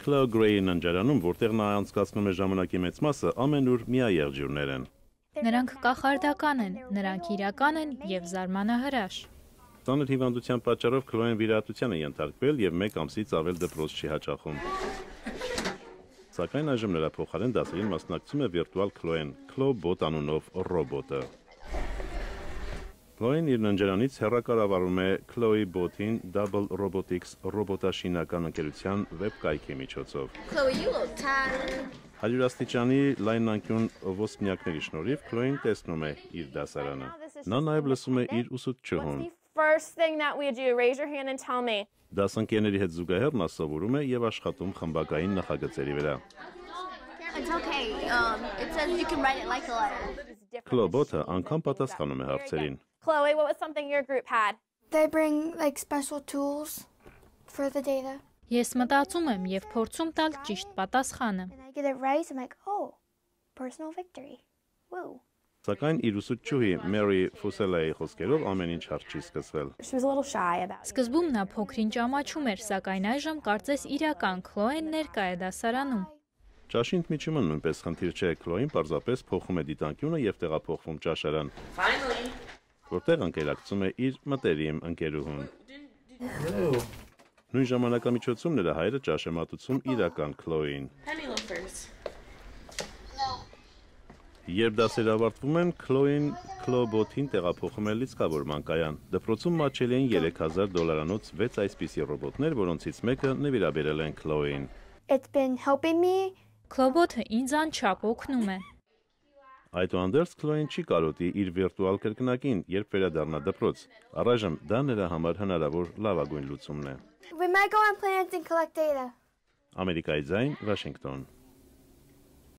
Chloe Gray-ի ննջարանում, որտեղ նա անցկացնում է ժամանակի մեծ մասը, ամենուր միաեղջյուրներ են։ Նրանք կախարդական են, նրանք իրական են եւ զարմանահրաշ։ Ծանր հիվանդության պատճառով Քլոեն վիրահատության է ենթարկվել եւ 1 ամսից ավել դպրոց չի հաճախում։ Սակայն այժմ նրա փոխարեն դասերին մասնակցում է վիրտուալ Քլոեն, Քլոբոտ անունով ռոբոտը։ Քլոեն իր ննջարանից հեռակառավարում է Chloe Bot-ին Double Robotics ռոբոտաշինական ընկերության վեբ կայքի միջոցով։ Chloe, you look tired. 100 աստիճանի լայնանկյուն ոսպնյակների շնորհիվ Քլոեն տեսնում է իր դասարանը։ Նա նաև լսում է իր ուսուցչուհուն։ First thing that we do, raise your hand and tell me. Դասընկերների հետ զուգահեռ նա սովորում է եւ աշխատում խմբակային նախագծերի վրա։ It's okay. It says you can write it like a letter. Քլոբոտը անգամ պատասխանում է հարցերին։ Chloe, what was something your group had? They bring like special tools for the data. Ես մտածում եմ եւ փորձում տալ ճիշտ պատասխանը։ And I get it right, I'm like, oh, personal victory. Woo. Սակայն իր ուսուցչուհի Mary Fusellայի խոսքերով ամեն ինչ հարց չի սկսվել։ She was a little shy about it. Սկզբում նա փոքրինչ ամաչում էր, սակայն այժմ կարծես իրական Քլոեն ներկա է դասարանում։ Ճաշի ընդմիջումը նույնպես խնդիր չէ, Քլոին պարզապես փոխում է դիտանկյունը եւ տեղափոխվում ճաշարան, որտեղ ընկերակցում է իր մտերիմ ընկերուհուն։ Նույն ժամանակամիջոցում նրա հայրը ճաշ է մատուցում իրական Քլոին։ Երբ դասերը ավարտվում են, Քլոին Քլոբոթին տեղափոխում է լիցքավորման կայան։ Դպրոցում մատչելի են $3000-անոց 6 այսպիսի ռոբոտներ, որոնցից մեկը նվիրաբերել են Քլոին։ It's been helping me. Քլոբոթը ինձ անչափ օգնում է։ Այդուհանդերձ Քլոին չի կարոտի իր վիրտուալ կրկնակին, երբ վերադառնա դպրոց։ Առայժմ դա նրա համար հնարավոր լավագույն լուծումն է։ We might go on planets and collect data. Ամերիկայի ձայն, Վաշինգտոն։